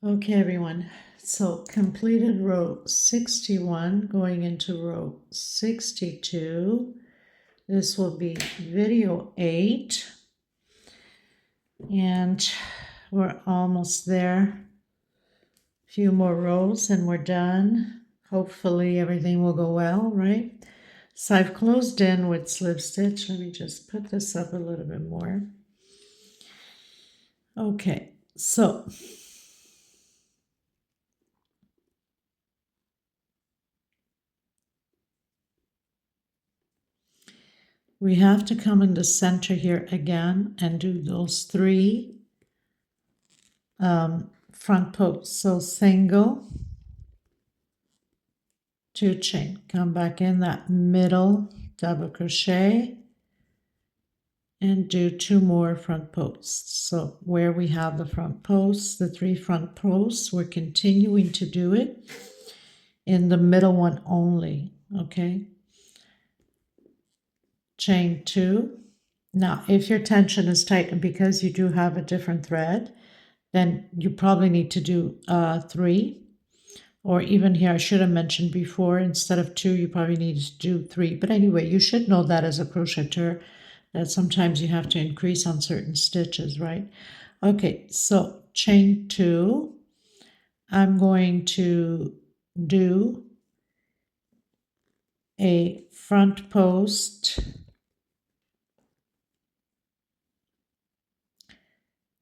Okay, everyone, so completed row 61, going into row 62. This will be video 8, and we're almost there. A few more rows and we're done. Hopefully everything will go well, right? So I've closed in with slip stitch. Let me just put this up a little bit more. Okay, so we have to come in the center here again and do those 3 front posts. So single, 2 chain, come back in that middle double crochet and do 2 more front posts. So where we have the front posts, the 3 front posts, we're continuing to do it in the middle one only. Okay, chain 2. Now if your tension is tight and because you do have a different thread, then you probably need to do 3, or even here I should have mentioned before, instead of 2 you probably need to do 3. But anyway, you should know that as a crocheter, that sometimes you have to increase on certain stitches, right? Okay, so chain 2, I'm going to do a front post,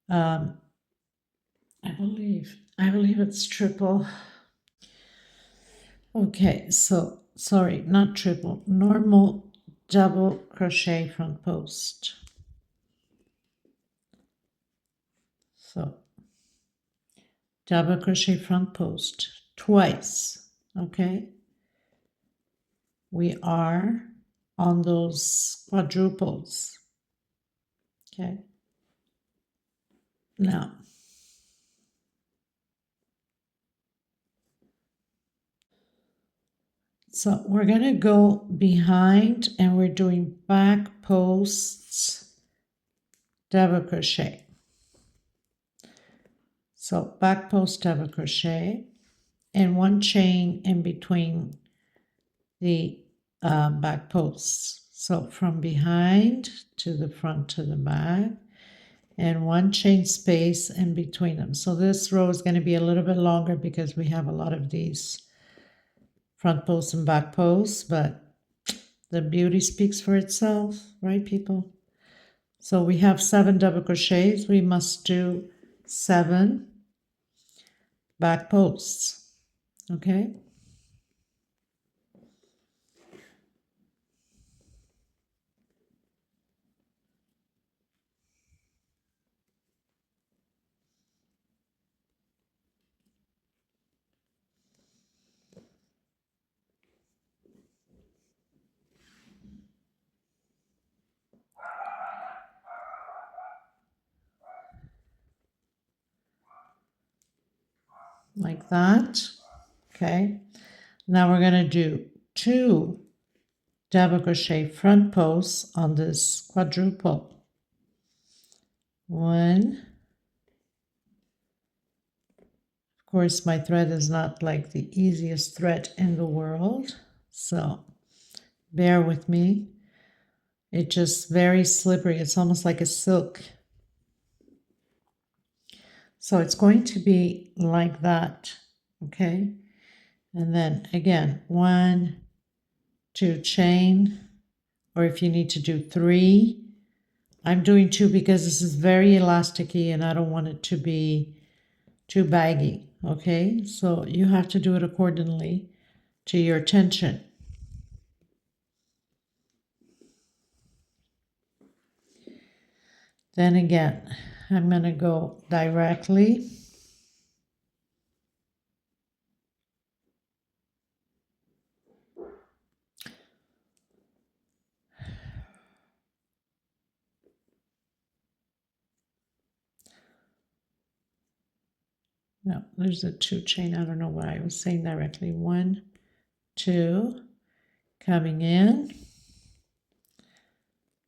I believe it's triple. Okay, so sorry, not triple, normal double crochet front post. So double crochet front post twice. Okay, we are on those quadruples. Okay, now so we're going to go behind and we're doing back posts double crochet. So back post double crochet and 1 chain in between the back posts. So from behind to the front to the back, and 1 chain space in between them. So this row is going to be a little bit longer because we have a lot of these front posts and back posts, but the beauty speaks for itself, right, people? So we have 7 double crochets. We must do 7 back posts. Okay, like that. Okay, now we're going to do 2 double crochet front posts on this quadruple. 1. Of course, my thread is not like the easiest thread in the world, so bear with me. It's just very slippery. It's almost like a silk. So it's going to be like that, okay? And then again, 1, 2 chain, or if you need to do 3. I'm doing 2 because this is very elasticy and I don't want it to be too baggy, okay? So you have to do it accordingly to your tension. Then again, I'm going to go directly. No, there's a 2 chain. I don't know what I was saying directly. 1, 2, coming in,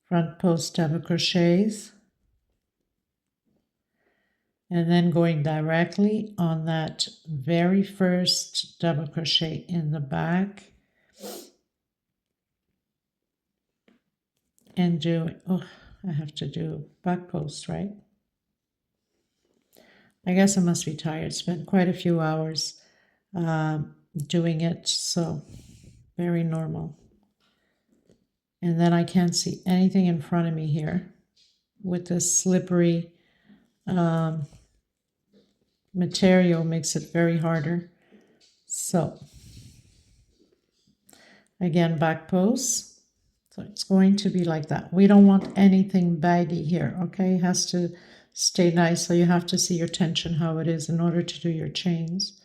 front post double crochets, and then going directly on that very first double crochet in the back and do, oh, I have to do back post, right? I guess I must be tired. Spent quite a few hours doing it, so very normal. And then I can't see anything in front of me here with this slippery material, makes it very harder. So again, back post. So it's going to be like that. We don't want anything baggy here, okay? It has to stay nice, so you have to see your tension, how it is, in order to do your chains.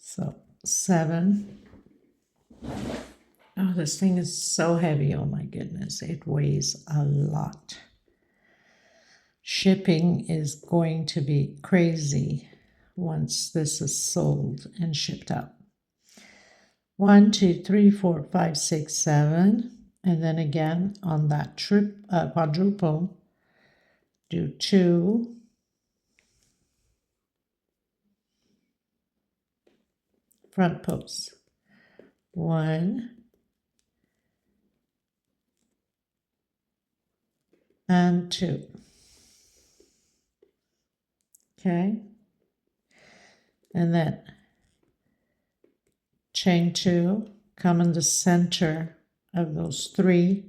So 7. Oh, this thing is so heavy. Oh my goodness, it weighs a lot. Shipping is going to be crazy once this is sold and shipped out. 1, 2, 3, 4, 5, 6, 7, and then again on that quadruple, do 2, front posts, 1, and 2. Okay, and then chain 2, come in the center of those 3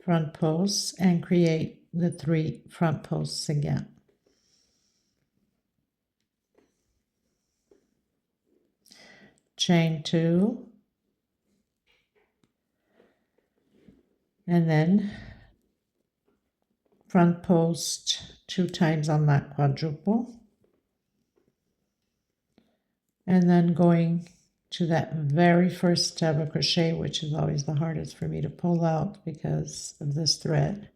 front posts and create the 3 front posts again. Chain 2, and then front post 2 times on that quadruple, and then going to that very first double crochet, which is always the hardest for me to pull out because of this thread.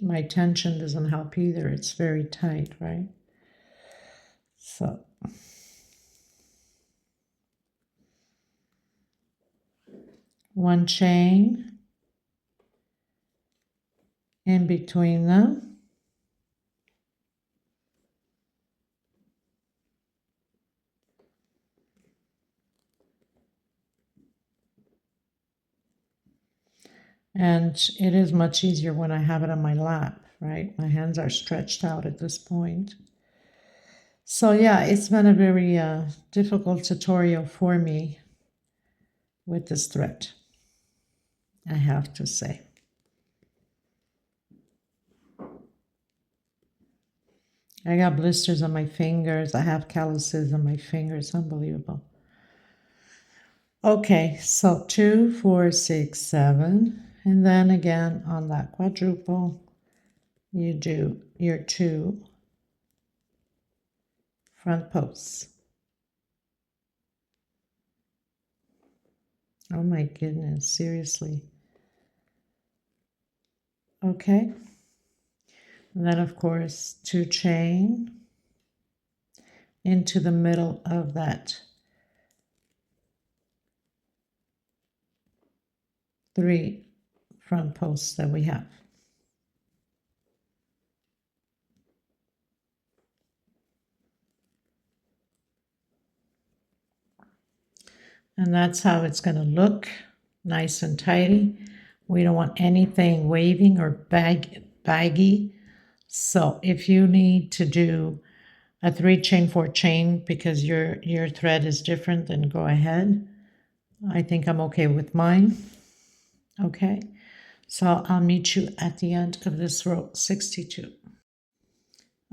My tension doesn't help either. It's very tight, right? So one chain in between them, and it is much easier when I have it on my lap, right? My hands are stretched out at this point. So yeah, it's been a very difficult tutorial for me with this thread, I have to say. I got blisters on my fingers. I have calluses on my fingers. Unbelievable. Okay, so 2, 4, 6, 7. And then again on that quadruple, you do your 2 front posts. Oh my goodness, seriously. Okay. And then of course 2 chain into the middle of that 3 front posts that we have. And that's how it's going to look, nice and tidy. We don't want anything waving or baggy. So if you need to do a 3 chain 4 chain because your thread is different, then go ahead. I think I'm okay with mine. Okay, so I'll meet you at the end of this row 62.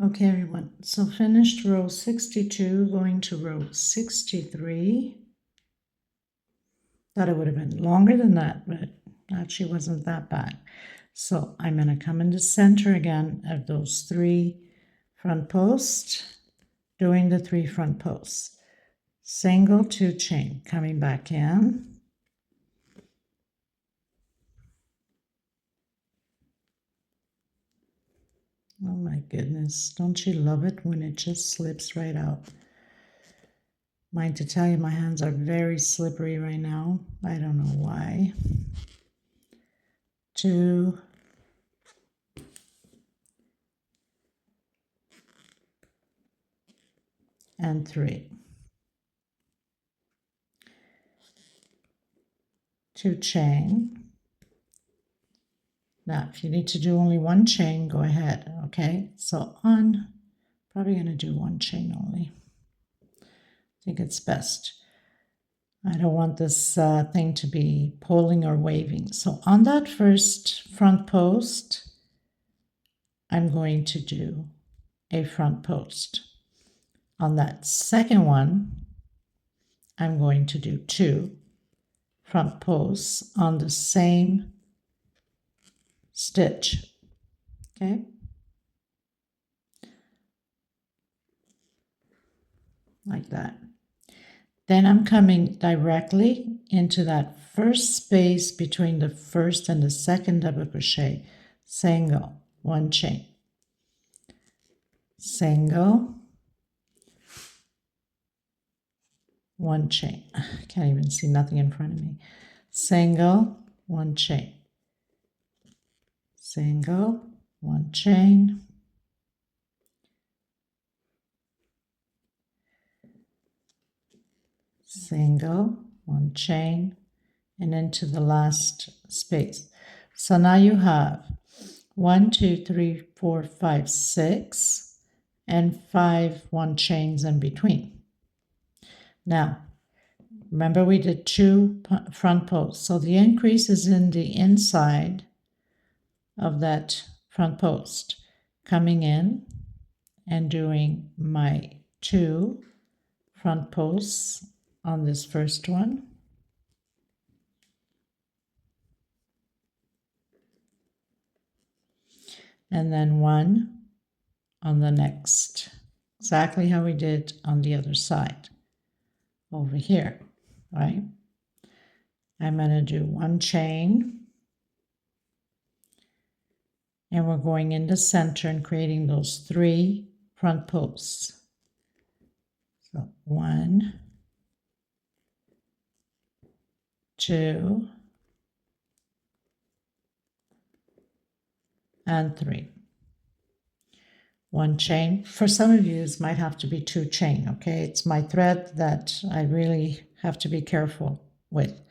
Okay, everyone, so finished row 62, going to row 63. Thought it would have been longer than that, but actually wasn't that bad. So I'm going to come in the center again of those 3 front posts, doing the 3 front posts. Single 2 chain, coming back in. Oh my goodness, don't you love it when it just slips right out? Mind to tell you, my hands are very slippery right now. I don't know why. 2, and 3. 2 chain. Now, if you need to do only 1 chain, go ahead, okay? So probably going to do 1 chain only. I think it's best. I don't want this thing to be pulling or waving. So on that first front post, I'm going to do a front post. On that second one, I'm going to do 2 front posts on the same stitch, okay? Like that. Then I'm coming directly into that first space between the first and the second double crochet, single, 1 chain, single, 1 chain. I can't even see nothing in front of me. Single, 1 chain, single, 1 chain, single, 1 chain, and into the last space. So now you have 1, 2, 3, 4, 5, 6, and 5 1 chains in between. Now, remember we did 2 front posts, so the increase is in the inside of that front post, coming in and doing my 2 front posts on this first one, and then 1 on the next, exactly how we did on the other side over here, right? I'm going to do 1 chain, and we're going in the center and creating those 3 front posts. So 1, 2, and 3. 1 chain. For some of you, this might have to be 2 chain, okay? It's my thread that I really have to be careful with.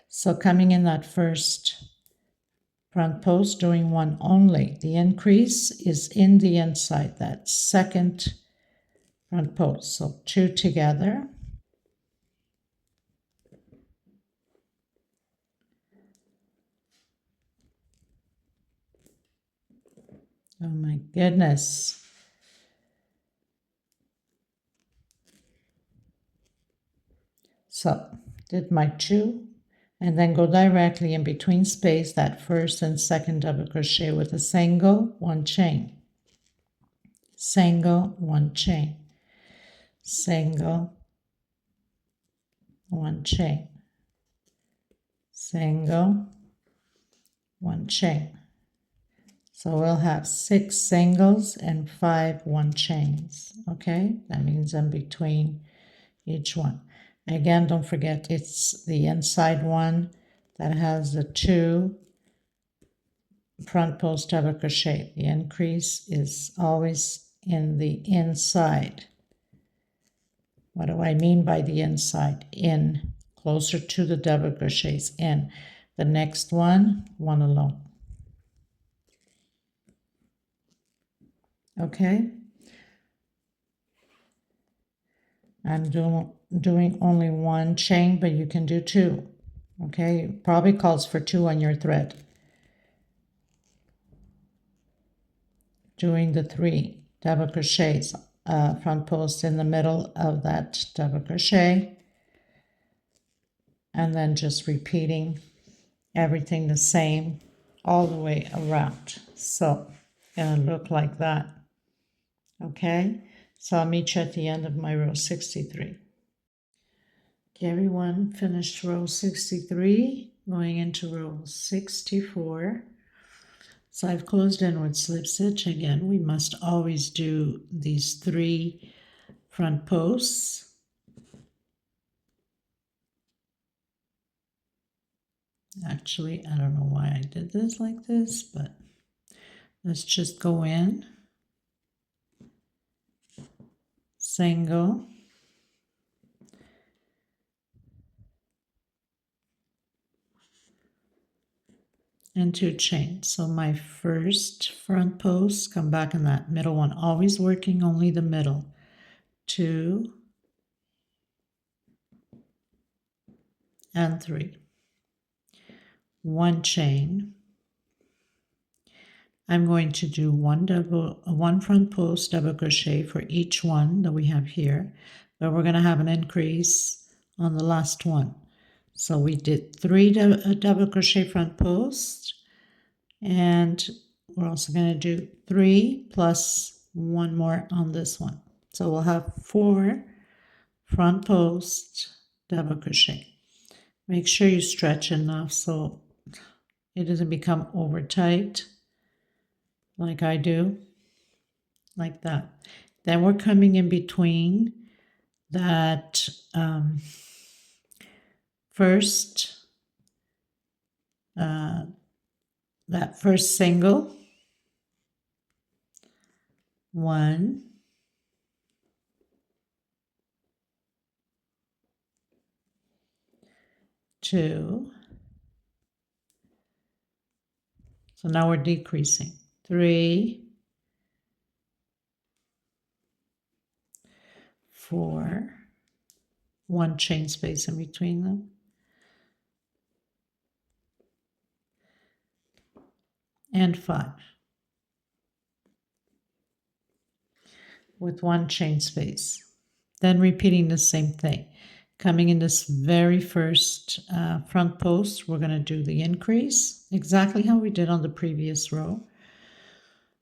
So coming in that first front post, doing 1 only. The increase is in the inside, that second front post. So 2 together. Oh my goodness. So did my 2, and then go directly in between space, that first and second double crochet with a single, 1 chain, single, 1 chain, single, 1 chain, single, 1 chain. So we'll have 6 singles and 5 1 chains, okay? That means in between each one. Again, don't forget it's the inside one that has the 2 front post double crochet. The increase is always in the inside. What do I mean by the inside? In, closer to the double crochets, in. The next one, 1 alone. Okay? I'm doing only 1 chain, but you can do 2. Okay? It probably calls for 2 on your thread. Doing the 3 double crochets, front post in the middle of that double crochet, and then just repeating everything the same all the way around. So it's gonna look like that. Okay, so I'll meet you at the end of my row 63. Okay, everyone, finished row 63, going into row 64. So I've closed in with slip stitch. Again, we must always do these 3 front posts. Actually, I don't know why I did this like this, but let's just go in, single, and 2 chains. So my first front post, come back in that middle one, always working only the middle. 2 and 3. 1 chain. I'm going to do one front post double crochet for each one that we have here, but we're going to have an increase on the last one. So we did 3 double crochet front posts, and we're also going to do 3 plus 1 more on this one. So we'll have 4 front posts double crochet. Make sure you stretch enough so it doesn't become over tight like I do, like that. Then we're coming in between that first single, 1, 2, so now we're decreasing, 3, 4, 1 chain space in between them, and 5 with 1 chain space. Then repeating the same thing. Coming in this very first front post, we're going to do the increase, exactly how we did on the previous row.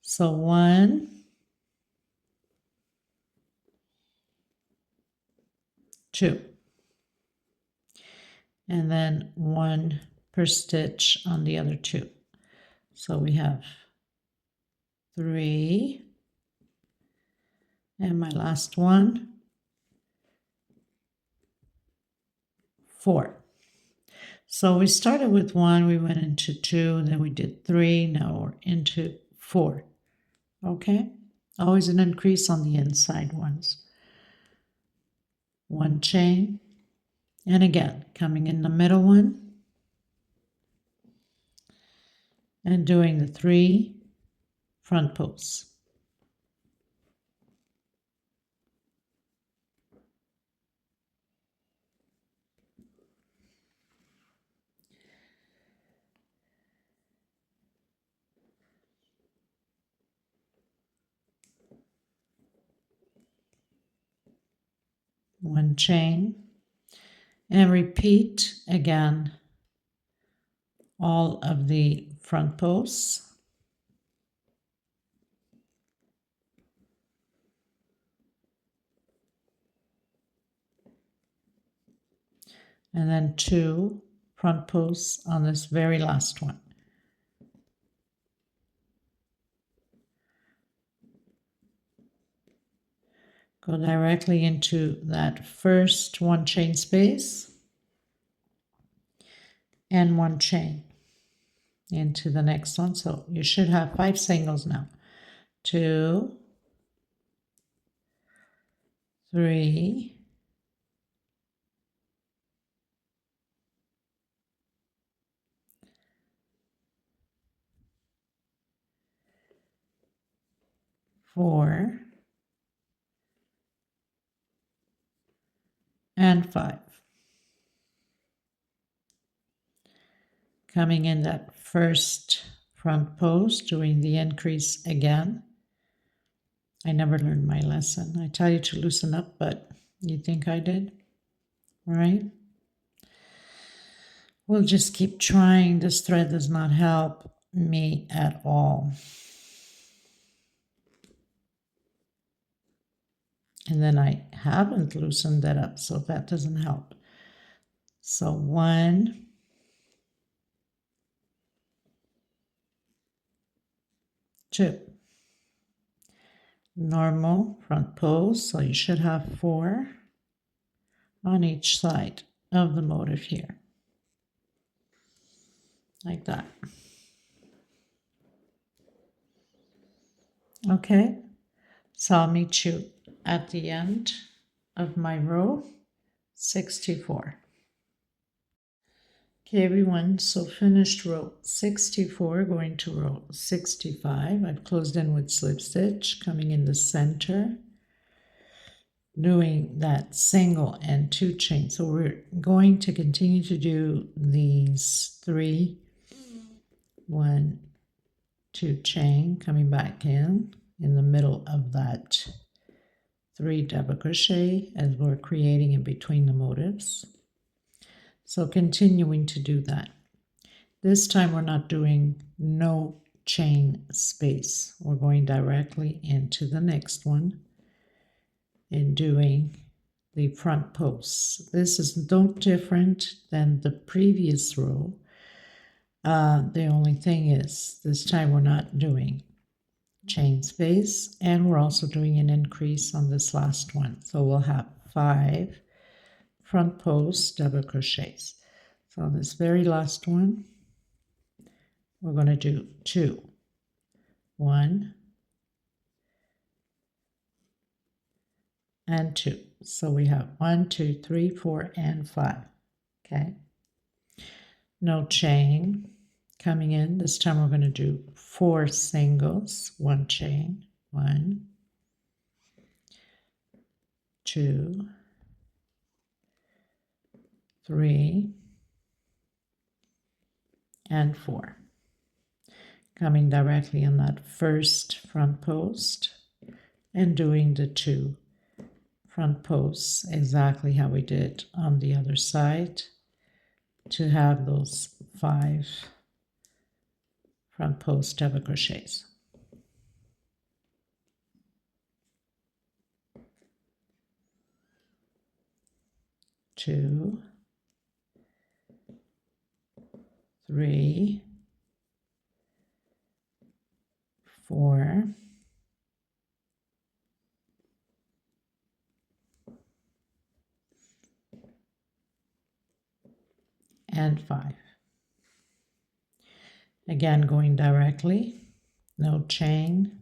So 1, 2, and then 1 per stitch on the other 2. So we have 3, and my last one, 4. So we started with 1, we went into 2, then we did 3, now we're into 4. Okay? Always an increase on the inside ones. 1 chain, and again, coming in the middle one, and doing the 3 front posts. One chain, and repeat again all of the front posts. And then 2 front posts on this very last one. Go directly into that first 1 chain space and 1 chain into the next one. So you should have 5 singles now. 2, 3, 4, and 5. Coming in that first front post, doing the increase again. I never learned my lesson. I tell you to loosen up, but you think I did, right? We'll just keep trying. This thread does not help me at all. And then I haven't loosened that up, so that doesn't help. So 1, 2. Normal front post, so you should have 4 on each side of the motif here. Like that. Okay, so I'll meet you at the end of my row 64. Okay, everyone, so finished row 64, going to row 65. I've closed in with slip stitch, coming in the center, doing that single and 2 chains. So we're going to continue to do these 3, 1, 2 chain, coming back in the middle of that 3 double crochet as we're creating in between the motifs. So continuing to do that. This time we're not doing no chain space. We're going directly into the next one and doing the front posts. This is no different than the previous row. The only thing is this time we're not doing chain space, and we're also doing an increase on this last one. So we'll have 5 front post double crochets. So on this very last one, we're going to do 2, 1, and 2. So we have 1, 2, 3, 4, and 5. Okay. No chain coming in. This time we're going to do 4 singles, 1 chain, 1, 2, 3, and 4. Coming directly on that first front post and doing the 2 front posts exactly how we did on the other side to have those 5 front post double crochets. Two, 3, 4, and 5. Again, going directly, no chain,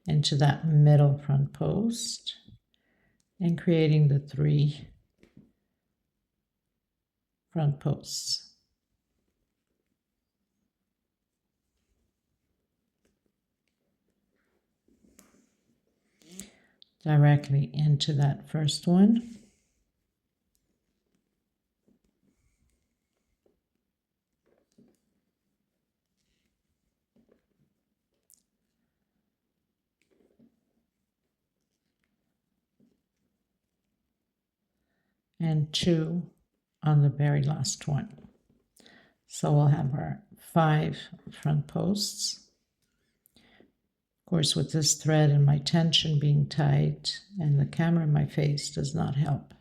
into that middle front post and creating the 3 front posts. Directly into that first one. And 2 on the very last one. So we'll have our 5 front posts. Of course, with this thread and my tension being tight and the camera in my face does not help.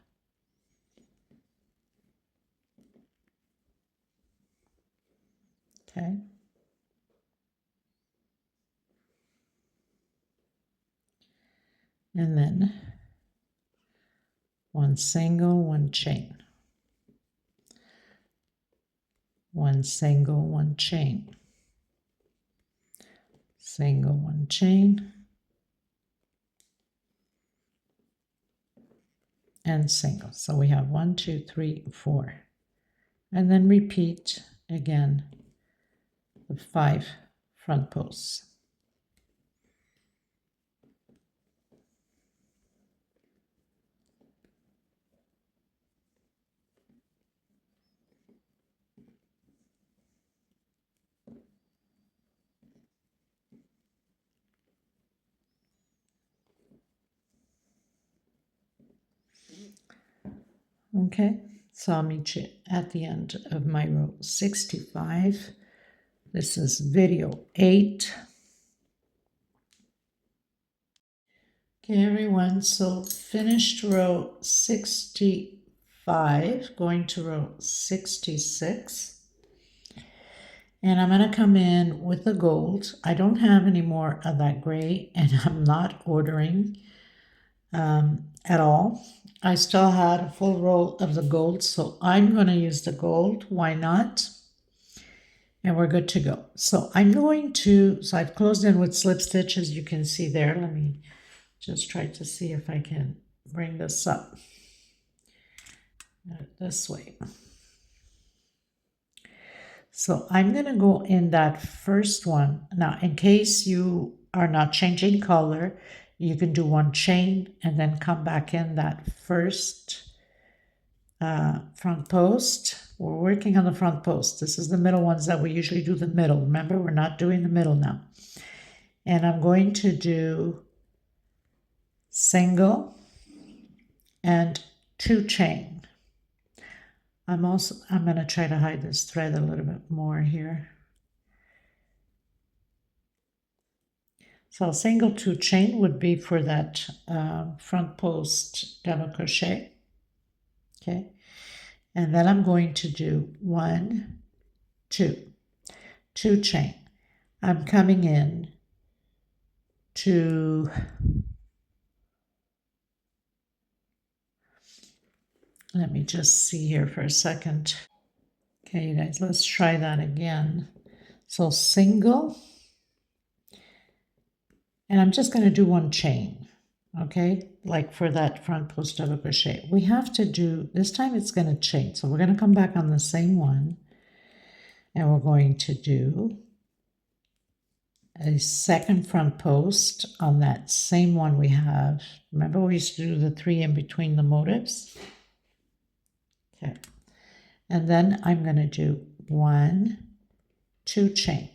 Okay. And then 1 single, 1 chain. 1 single, 1 chain. Single, 1 chain. And single. So we have 1, 2, 3, 4. And then repeat again the 5 front posts. Okay, So I'll meet you at the end of my row 65. This is video 8. Okay, everyone, so finished row 65, going to row 66. And I'm going to come in with the gold. I don't have any more of that gray, and I'm not ordering at all. I still had a full roll of the gold, so I'm going to use the gold. Why not? And we're good to go. So I'm going to, so I've closed in with slip stitch, as you can see there. Let me just try to see if I can bring this up this way. So I'm going to go in that first one. Now, in case you are not changing color, you can do one chain and then come back in that first front post. We're working on the front post. This is the middle ones that we usually do the middle. Remember, we're not doing the middle now. And I'm going to do single and 2 chain. I'm going to try to hide this thread a little bit more here. So a single 2 chain would be for that front post double crochet. Okay. And then I'm going to do 1, 2 chain. I'm coming in to, let me just see here for a second. Okay, you guys, let's try that again. So single, and I'm just going to do 1 chain, okay, like for that front post double crochet. We have to do, this time it's going to chain, so we're going to come back on the same one, and we're going to do a second front post on that same one we have. Remember, we used to do the 3 in between the motifs? Okay. And then I'm going to do 1, 2 chain.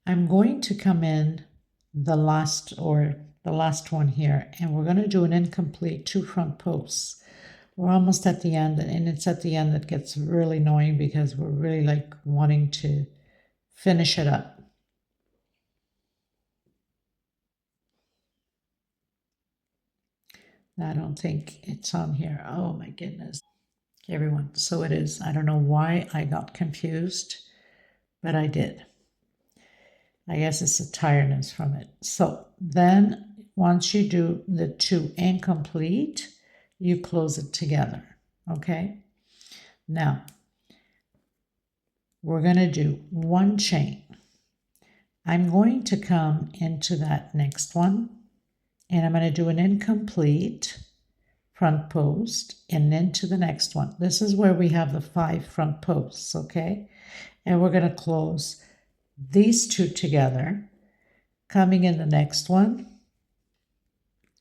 I'm going to come in the last one here, and we're going to do an incomplete 2 front posts. We're almost at the end, and it's at the end that gets really annoying because we're really like wanting to finish it up. I don't think it's on here. Oh my goodness. Okay, everyone, so it is. I don't know why I got confused, but I did. I guess it's the tiredness from it. So then once you do the 2 incomplete, you close it together, okay? Now, we're going to do 1 chain. I'm going to come into that next one, and I'm going to do an incomplete front post and into the next one. This is where we have the 5 front posts, okay? And we're going to close these 2 together, coming in the next one,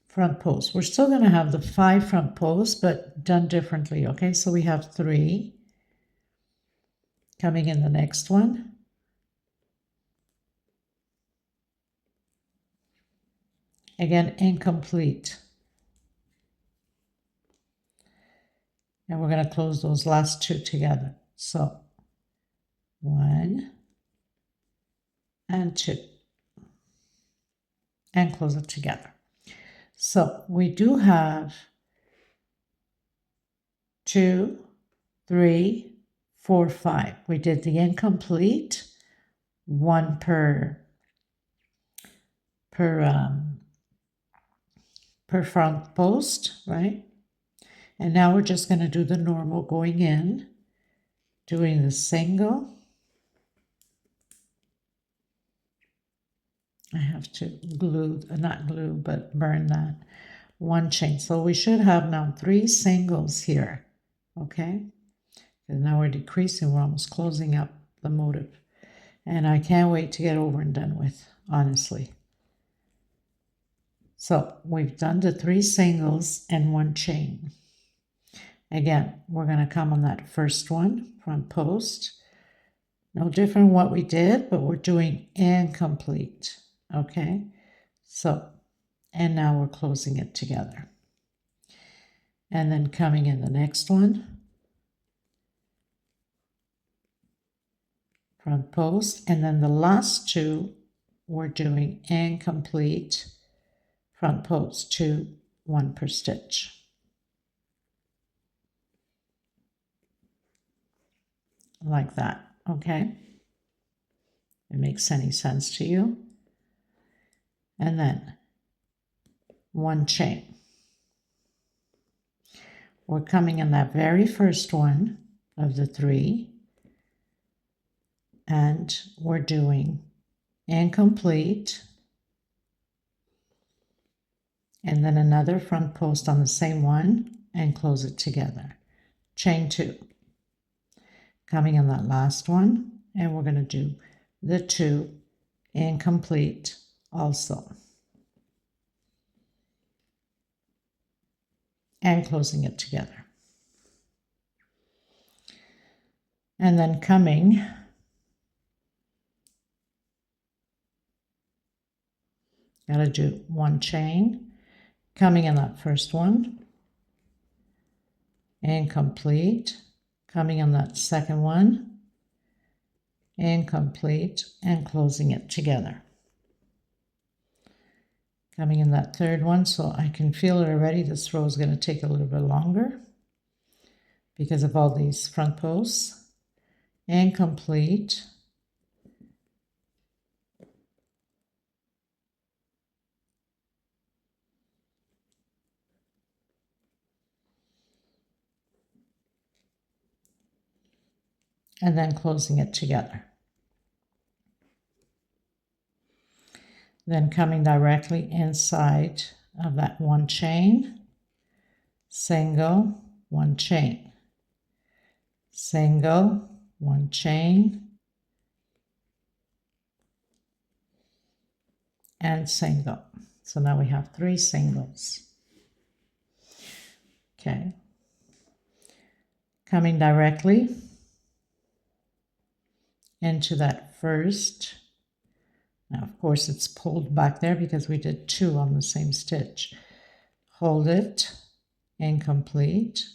front post. We're still going to have the 5 front posts, but done differently, okay? So we have 3 coming in the next one, again incomplete, and we're going to close those last 2 together. So 1 and 2, and close it together. So we do have 2, 3, 4, 5. We did the incomplete, 1 per front post, right? And now we're just going to do the normal going in, doing the single. I have to glue, not glue, but burn that 1 chain. So we should have now 3 singles here, okay? And now we're decreasing, we're almost closing up the motif. And I can't wait to get over and done with, honestly. So we've done the 3 singles and 1 chain. Again, we're going to come on that first one, front post. No different what we did, but we're doing incomplete. Okay, so, and now we're closing it together. And then coming in the next one, front post, and then the last two we're doing incomplete front post, 2, 1 per stitch. Like that, okay? It makes any sense to you? And then 1 chain. We're coming in that very first one of the 3, and we're doing incomplete, and then another front post on the same one and close it together. Chain 2. Coming in that last one, and we're going to do the 2 incomplete also, and closing it together. And then coming got to do 1 chain, coming in that first one, incomplete, coming in that second one, incomplete, and closing it together. Coming in that third one, so I can feel it already. This row is going to take a little bit longer because of all these front posts. Incomplete, and then closing it together. Then coming directly inside of that 1 chain, single, 1 chain, single, 1 chain, and single. So now we have 3 singles. Okay. Coming directly into that first. Now, of course, it's pulled back there because we did 2 on the same stitch. Hold it, incomplete,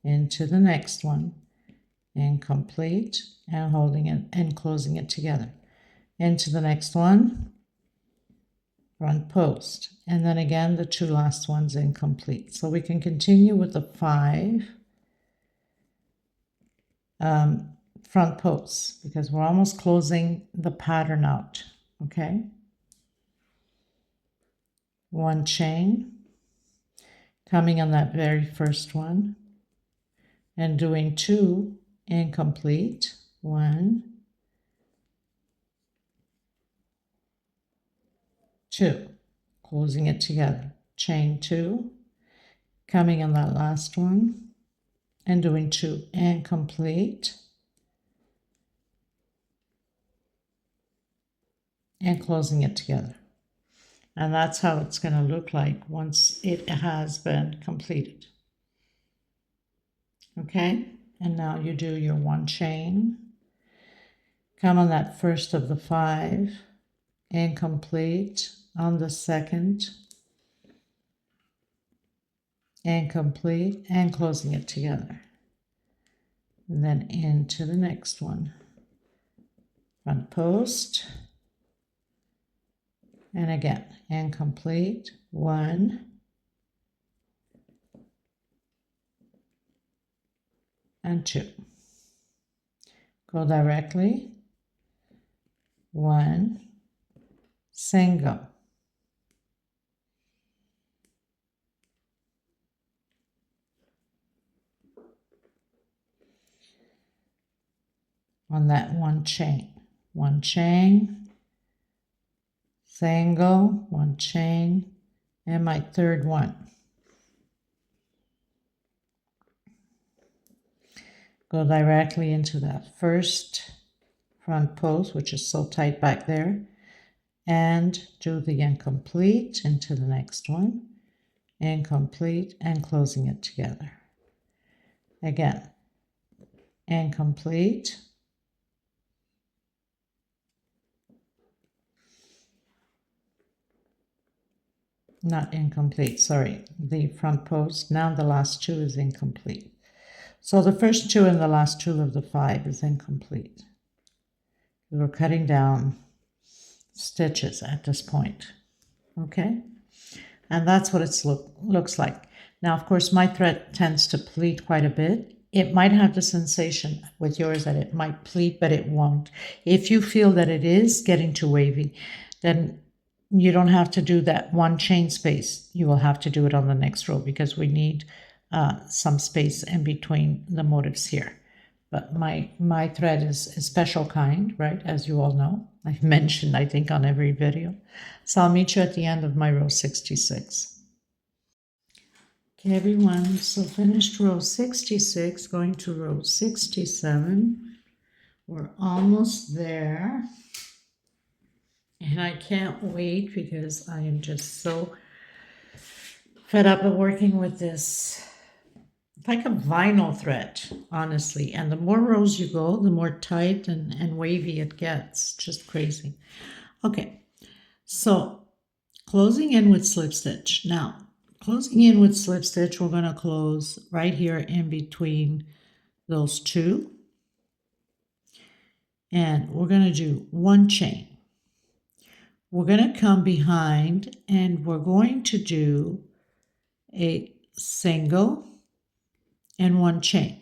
into the next one, incomplete, and holding it and closing it together. Into the next one, front post, and then again the 2 last ones incomplete. So we can continue with the 5 front posts because we're almost closing the pattern out. Okay, 1 chain, coming on that very first one and doing 2 incomplete, 1, 2, closing it together, chain 2, coming on that last one and doing 2 incomplete, and closing it together. And that's how it's going to look like once it has been completed. Okay, and now you do your 1 chain, come on that first of the 5, incomplete, on the second, incomplete, and closing it together. And then into the next one, front post, and again, incomplete, 1, and 2. Go directly, 1, single, on that 1 chain, 1 chain, single, 1 chain, and my third one. Go directly into that first front post, which is so tight back there, and do the incomplete into the next one, incomplete, and closing it together. Again, incomplete, not incomplete, sorry, the front post. Now the last 2 is incomplete. So the first 2 and the last 2 of the 5 is incomplete. We're cutting down stitches at this point, okay? And that's what it looks like. Now, of course, my thread tends to pleat quite a bit. It might have the sensation with yours that it might pleat, but it won't. If you feel that it is getting too wavy, then you don't have to do that one chain space. You will have to do it on the next row because we need some space in between the motifs here. But my thread is a special kind, right? As you all know. I've mentioned, I think, on every video. So I'll meet you at the end of my row 66. Okay, everyone, so finished row 66, going to row 67. We're almost there. And I can't wait because I am just so fed up of working with this. It's like a vinyl thread, honestly. And the more rows you go, the more tight and wavy it gets. Just crazy. Okay, so closing in with slip stitch. Now, closing in with slip stitch, we're going to close right here in between those two. And we're going to do one chain. We're going to come behind and we're going to do a single and one chain.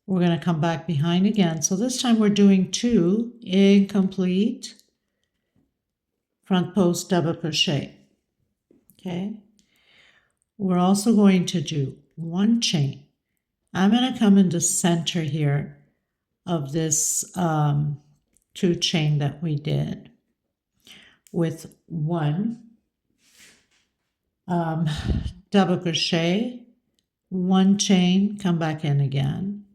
We're going to come back behind again. So this time we're doing 2 incomplete front post double crochet. Okay. We're also going to do one chain. I'm going to come in the center here of this 2 chain that we did with 1 double crochet, 1 chain, come back in again.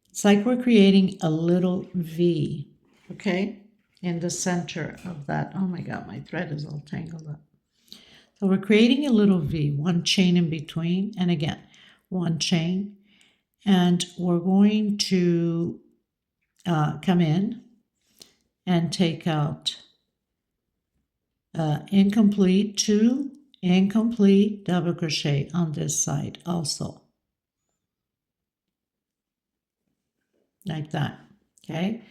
It's like we're creating a little V, okay, in the center of that. Oh my God, my thread is all tangled up. So we're creating a little V, 1 chain in between, and again, 1 chain. And we're going to come in and take out incomplete, 2 incomplete double crochet on this side also. Like that, okay?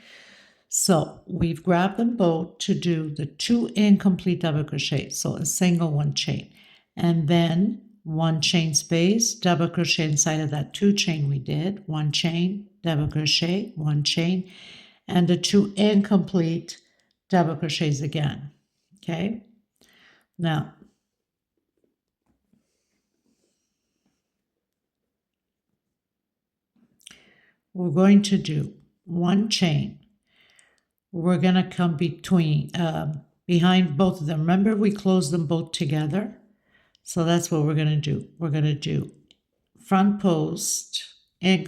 So we've grabbed them both to do the 2 incomplete double crochet. So a single, 1 chain, and then 1 chain space, double crochet inside of that 2 chain we did, 1 chain, double crochet, 1 chain, and the 2 incomplete double crochets again, okay? Now, we're going to do 1 chain. We're going to come behind both of them. Remember, we closed them both together. So that's what we're going to do. We're going to do front post and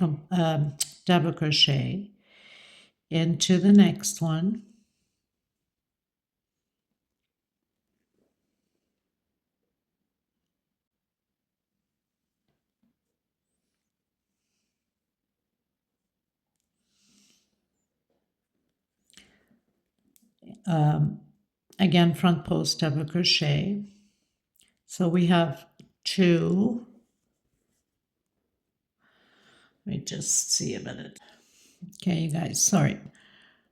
double crochet into the next one. Again, front post double crochet. So we have 2. Let me just see a minute. Okay, you guys, sorry.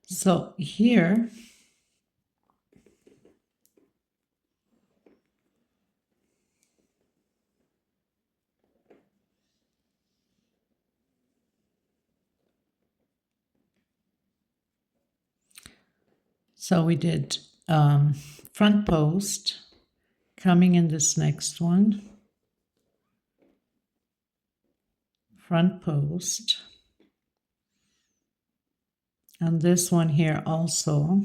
So here, so we did front post, coming in this next one, front post, and this one here also,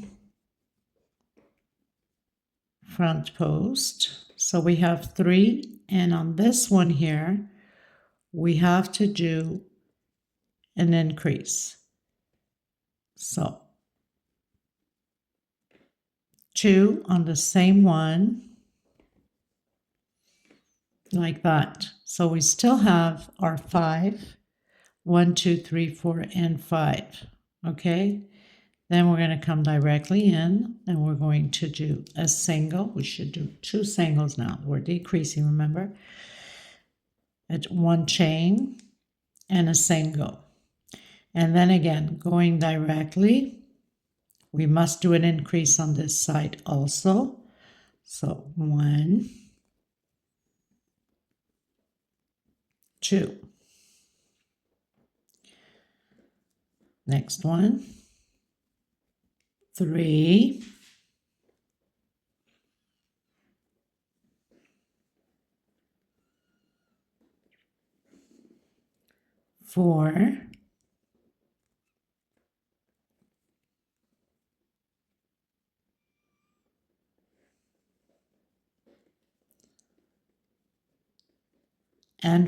front post. So we have 3, and on this one here, we have to do an increase. So 2 on the same one, like that. So we still have our 5, 1, 2, 3, 4, and 5. Okay, then we're going to come directly in and we're going to do a single. We should do 2 singles now. We're decreasing, remember, at 1 chain and a single, and then again going directly We must do an increase on this side also. So 1, 2. Next one, 3, 4,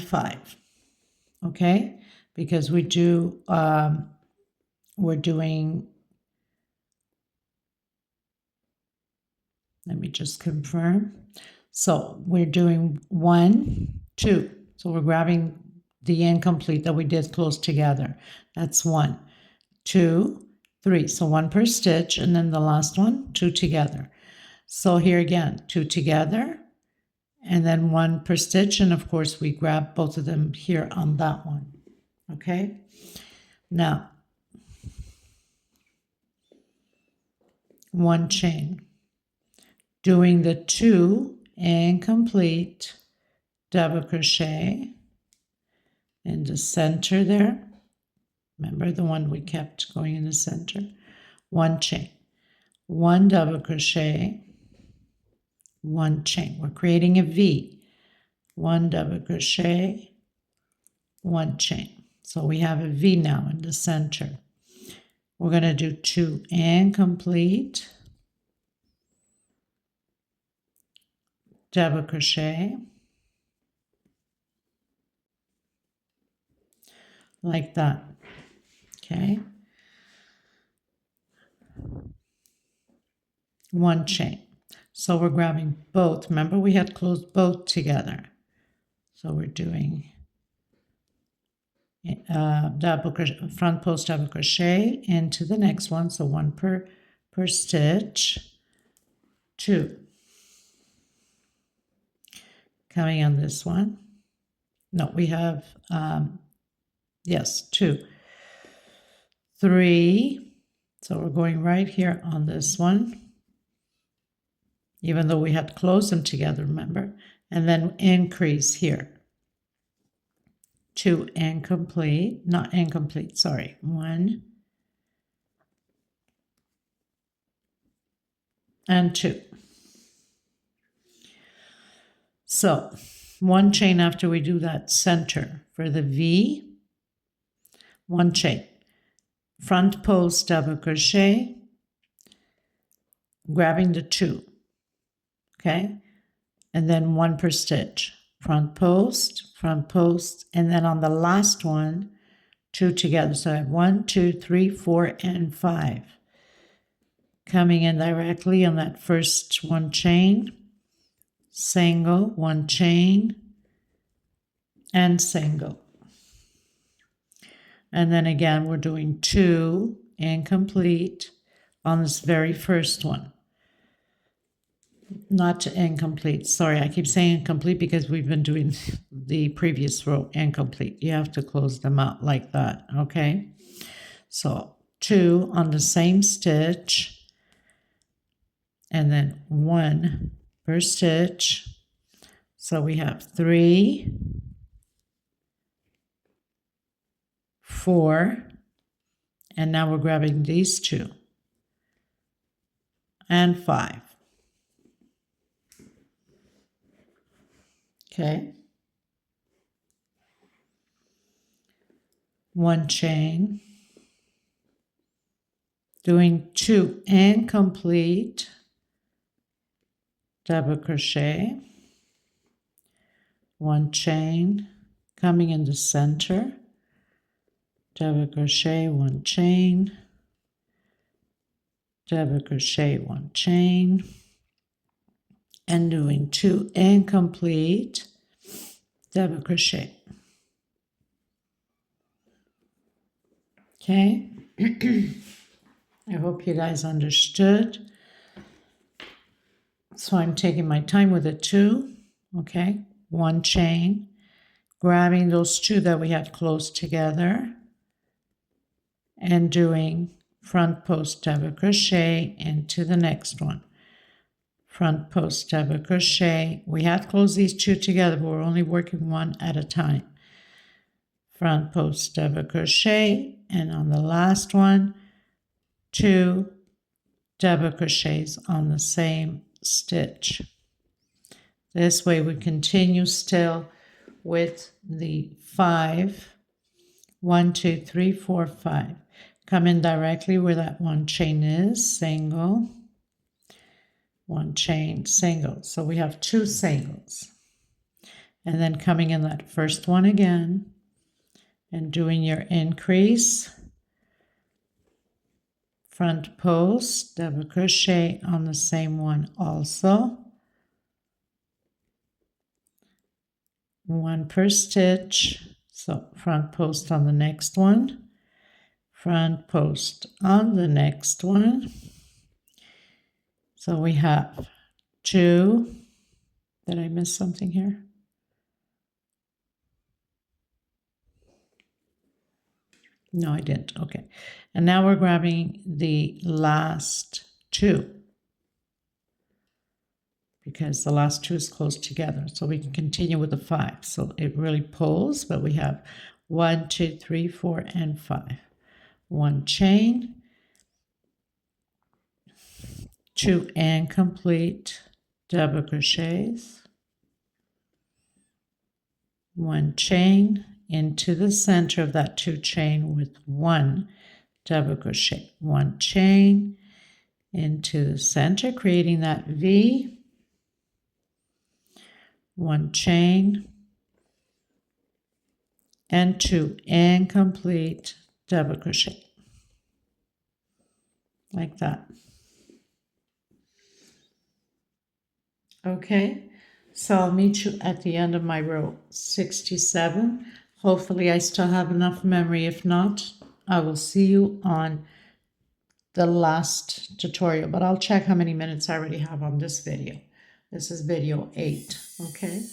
5. Okay, because we're doing, let me just confirm. So we're doing 1, 2. So we're grabbing the incomplete that we did close together. That's 1, 2, 3. So 1 per stitch, and then the last one, 2 together. So here again, 2 together, and then 1 per stitch, and of course we grab both of them here on that one. Okay, now 1 chain, doing the 2 incomplete double crochet in the center there. Remember the one we kept going in the center? 1 chain, 1 double crochet, 1 chain. We're creating a V. 1 double crochet, 1 chain. So we have a V now in the center. We're going to do 2 incomplete double crochet like that. Okay, 1 chain. So we're grabbing both. Remember we had closed both together. So we're doing double crochet, front post double crochet into the next one. So 1 per stitch, 2. Coming on this one. No, we have, yes, 2. 3. So we're going right here on this one, even though we had closed them together, remember? And then increase here. 2 incomplete, not incomplete, sorry. 1 and 2. So 1 chain after we do that center for the V, 1 chain. Front post double crochet, grabbing the 2, okay? And then 1 per stitch. Front post, and then on the last one, 2 together. So I have 1, 2, 3, 4, and 5. Coming in directly on that first 1 chain, single, 1 chain, and single. And then again, we're doing 2 incomplete on this very first one. Not incomplete. Sorry, I keep saying incomplete because we've been doing the previous row incomplete. You have to close them out like that, okay? So 2 on the same stitch, and then 1 per stitch. So we have 3, 4, and now we're grabbing these 2, and 5. Okay, 1 chain, doing 2 incomplete double crochet, 1 chain, coming in the center, double crochet, 1 chain, double crochet, 1 chain, and doing 2 incomplete double crochet. Okay, I hope you guys understood. So I'm taking my time with it too. Okay, 1 chain, grabbing those 2 that we had close together, and doing front post double crochet into the next one, front post double crochet. We had closed these two together, but we're only working one at a time. Front post double crochet, and on the last one, 2 double crochets on the same stitch. This way we continue still with the 5, 1, 2, 3, 4, 5. Come in directly where that one chain is, single, one chain, single. So we have 2 singles. And then coming in that first one again and doing your increase, front post, double crochet on the same one also. 1 per stitch. So front post on the next one, front post on the next one. So we have 2. Did I miss something here? No, I didn't. Okay. And now we're grabbing the last 2 because the last 2 is close together. So we can continue with the 5. So it really pulls, but we have 1, 2, 3, 4, and 5. 1 chain, 2 and complete double crochets, 1 chain into the center of that 2 chain with 1 double crochet, 1 chain into the center, creating that V, 1 chain, and 2 and complete double crochet, like that. Okay, so I'll meet you at the end of my row 67. Hopefully I still have enough memory. If not, I will see you on the last tutorial, but I'll check how many minutes I already have on this video. This is video 8, okay?